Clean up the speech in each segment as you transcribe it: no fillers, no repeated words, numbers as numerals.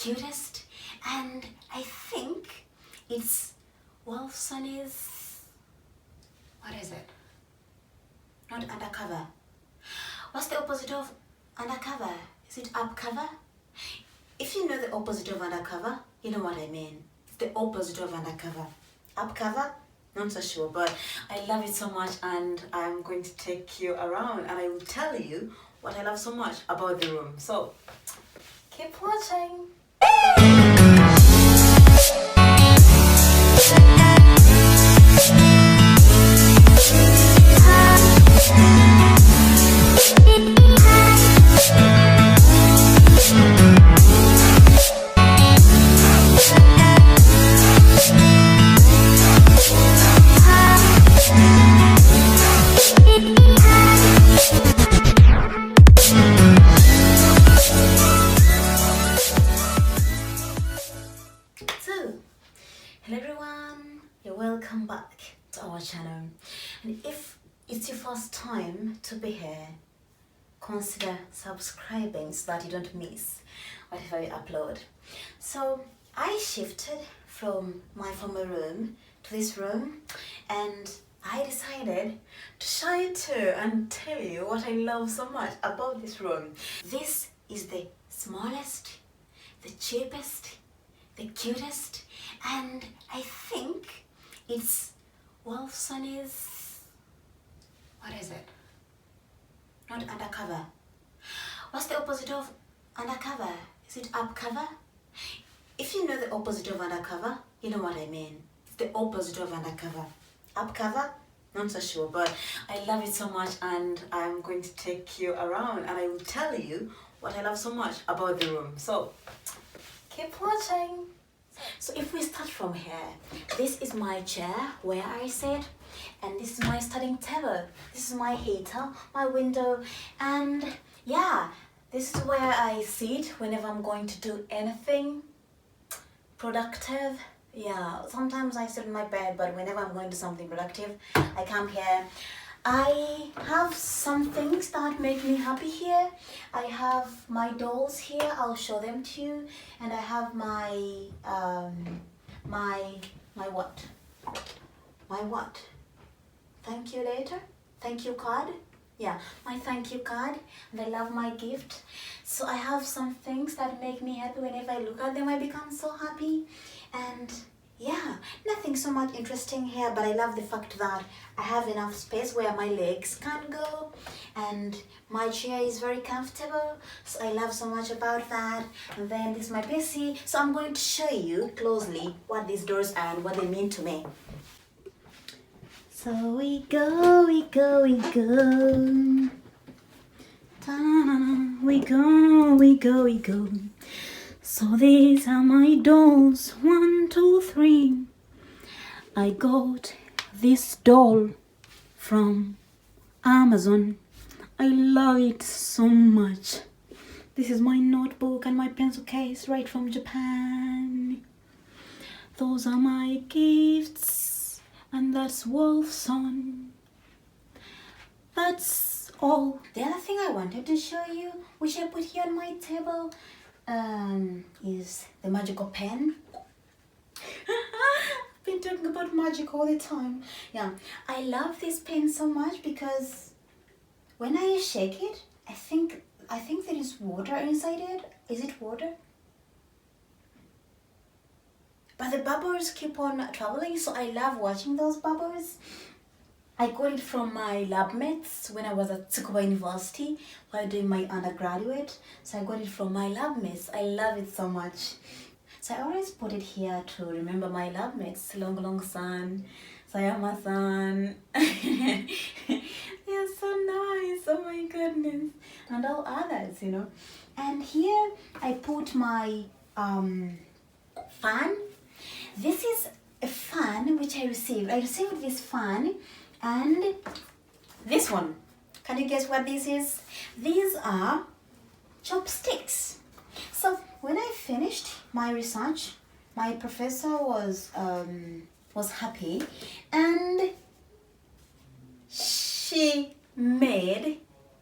cutest, and I think it's Wolfson is, what is it? Not undercover. What's the opposite of undercover? Is it upcover? If you know the opposite of undercover, you know what I mean. It's the opposite of undercover. Upcover? Not so sure, but I love it so much, and I'm going to take you around and I will tell you what I love so much about the room. So keep watching. Hello everyone, you're welcome back to our channel, and if it's your first time to be here, consider subscribing so that you don't miss whatever we upload. So I shifted from my former room to this room, and I decided to show you too and tell you what I love so much about this room. This is the smallest, the cheapest, the cutest, and I think it's Wolfson is, what is it? Not undercover. What's the opposite of undercover? Is it upcover? If you know the opposite of undercover, you know what I mean. It's the opposite of undercover. Upcover? Not so sure, but I love it so much, and I'm going to take you around and I will tell you what I love so much about the room. So keep watching. So if we start from here, this is my chair where I sit, and this is my studying table. This is my heater, my window, and yeah, this is where I sit whenever I'm going to do anything productive. Yeah, sometimes I sit in my bed, but whenever I'm going to do something productive, I come here. I have some things that make me happy here. I have my dolls here, I'll show them to you, and I have my what? Thank you later? Thank you card? Yeah, my thank you card, and I love my gift. So I have some things that make me happy. Whenever I look at them, I become so happy. And yeah, nothing so much interesting here, but I love the fact that I have enough space where my legs can go, and my chair is very comfortable, so I love so much about that. And then this is my PC, so I'm going to show you closely what these doors are and what they mean to me. So we go. Ta-na-na-na. We go. So these are my dolls, 1, 2, 3. I got this doll from Amazon. I love it so much. This is my notebook and my pencil case right from Japan. Those are my gifts, and that's Wolfson. That's all. The other thing I wanted to show you, which I put here on my table, is the magical pen. I've been talking about magic all the time. Yeah, I love this pen so much because when I shake it, I think there is water inside it. Is it water? But the bubbles keep on traveling, so I love watching those bubbles. I got it from my lab mates when I was at Tsukuba University while doing my undergraduate. So I got it from my lab mates. I love it so much. So I always put it here to remember my lab mates. Long-san, Sayama-san. They're so nice. Oh my goodness. And all others, you know. And here I put my fan. This is a fan which I received. I received this fan. And this one, can you guess what this is? These are chopsticks. So when I finished my research, my professor was happy, and she made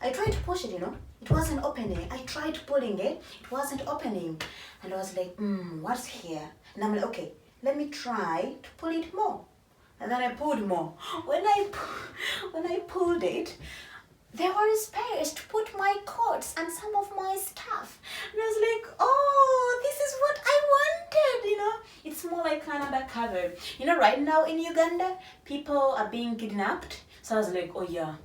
I tried to push it, it wasn't opening. I tried pulling it, it wasn't opening. And I was like, what's here? And I'm like, okay, let me try to pull it more. And then I pulled more. When I pulled it, there was space to put my coats and some of my stuff. And I was like, oh, this is what I wanted, It's more like another cover. Right now in Uganda, people are being kidnapped. So I was like, oh yeah,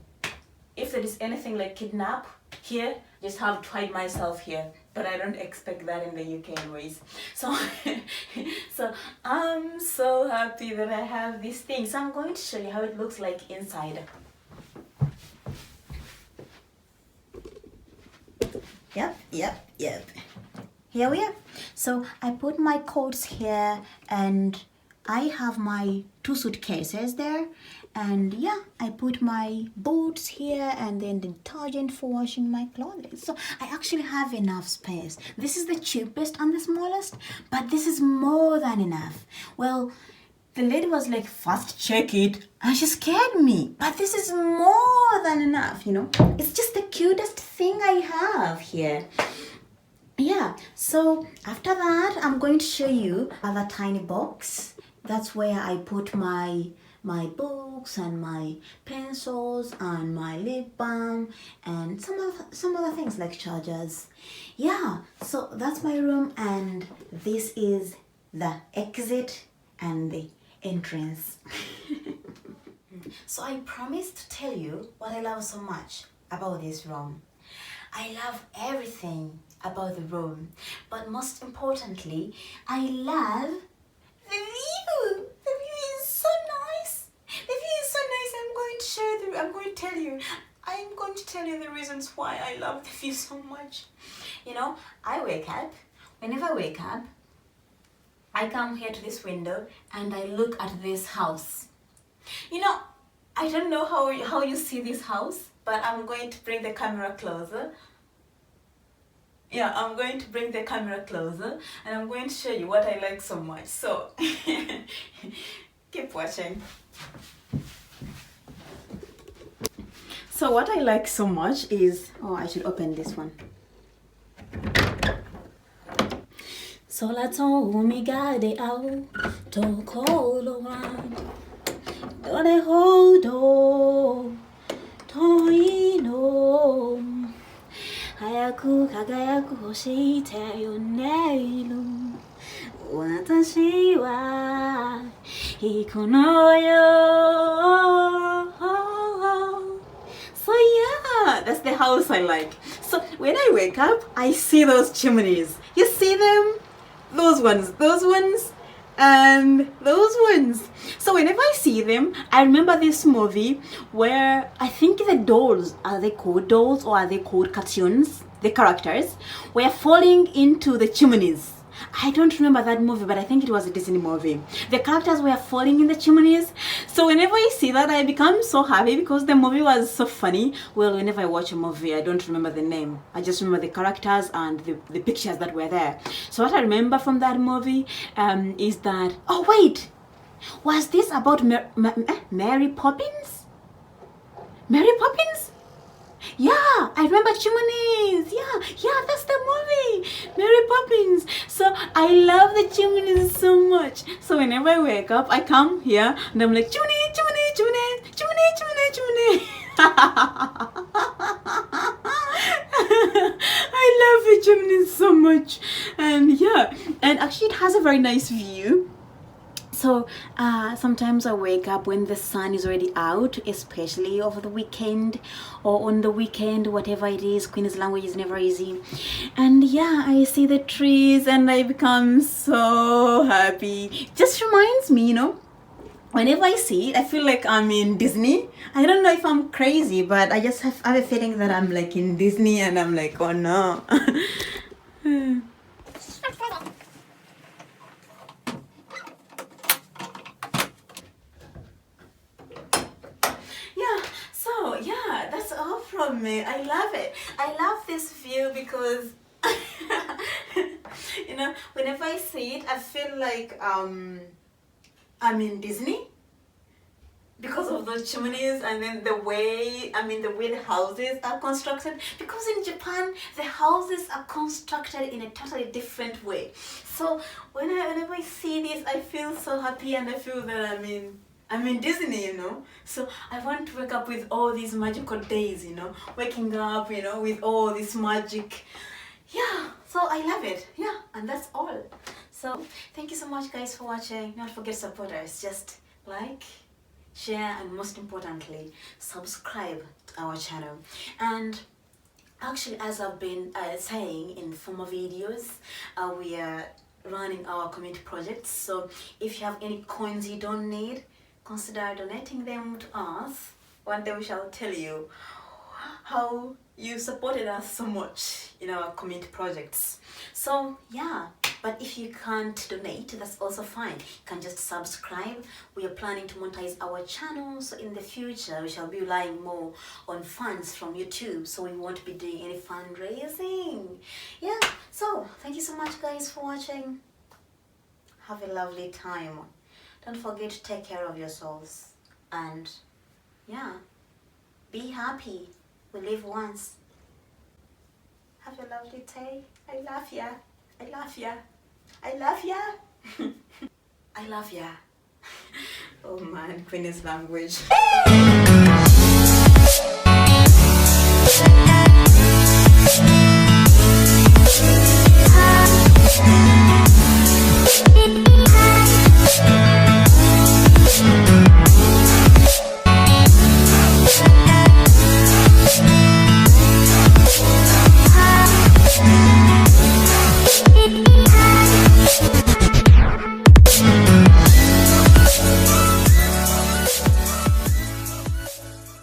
if there is anything like kidnap here, just have to hide myself here. But I don't expect that in the UK anyways. So, so I'm so happy that I have this thing. So I'm going to show you how it looks like inside. Yep. Here we are. So I put my coats here and I have my 2 suitcases there. And yeah, I put my boots here and then the detergent for washing my clothes. So I actually have enough space. This is the cheapest and the smallest, but this is more than enough. Well, the lady was like, first check it. And she scared me. But this is more than enough, It's just the cutest thing I have here. Yeah, so after that, I'm going to show you other tiny box. That's where I put my books and my pencils and my lip balm and some other things like chargers. Yeah, so that's my room and this is the exit and the entrance. So I promised to tell you what I love so much about this room. I love everything about the room, but most importantly, I love the view. The view is so nice. The view is so nice. I'm going to tell you the reasons why I love the view so much. I wake up. Whenever I wake up, I come here to this window and I look at this house. I don't know how you see this house, but I'm going to bring the camera closer. Yeah, I'm going to bring the camera closer and I'm going to show you what I like so much. So, keep watching. So what I like so much is, I should open this one. So let's all umigade out to call around. Dore hodo toino. Hayaku kagayaku hoshite yo neiru. Watashi wa hikono yo. So yeah, that's the house I like. So when I wake up, I see those chimneys. You see them? Those ones, and those ones. So whenever I see them, I remember this movie where I think the dolls, are they called dolls or are they called cartoons? The characters were falling into the chimneys. I don't remember that movie, but I think it was a Disney movie. The characters were falling in the chimneys. So whenever I see that, I become so happy because the movie was so funny. Well, whenever I watch a movie, I don't remember the name. I just remember the characters and the pictures that were there. So what I remember from that movie is that... Oh, wait! Was this about Mary Poppins? Mary Poppins? Yeah, I remember chimneys. Yeah, that's the movie, Mary Poppins. So I love the chimneys so much. So whenever I wake up, I come here and I'm like, chimney, chimney, chimney, chimney, chimney, chimney. I love the chimneys so much. And yeah, and actually it has a very nice view. So sometimes I wake up when the sun is already out, especially over the weekend or on the weekend, whatever it is. Queen's language is never easy. And yeah, I see the trees and I become so happy. It just reminds me, whenever I see it, I feel like I'm in Disney. I don't know if I'm crazy, but I just have a feeling that I'm like in Disney and I'm like, oh no. Yeah, that's all from me. I love it. I love this view because whenever I see it, I feel like I'm in Disney. because of those chimneys, and then the way the houses are constructed, because in Japan the houses are constructed in a totally different way. So whenever I see this, I feel so happy, and I feel that I'm in Disney, you know. So I want to wake up with all these magical days, you know, waking up, you know, with all this magic. Yeah, so I love it. Yeah, and that's all. So thank you so much, guys, for watching. Don't forget to support us. Just like, share, and most importantly, subscribe to our channel. And actually, as I've been saying in former videos, we are running our community projects. So if you have any coins you don't need, consider donating them to us. One day we shall tell you how you supported us so much in our community projects. So yeah, but if you can't donate, that's also fine. You can just subscribe. We are planning to monetize our channel, so in the future we shall be relying more on funds from YouTube, so we won't be doing any fundraising. Yeah, so thank you so much, guys, for watching. Have a lovely time. Don't forget to take care of yourselves, and yeah, be happy. We live once. Have a lovely day. I love ya. I love ya. I love ya. I love ya. Oh man, Queen's language.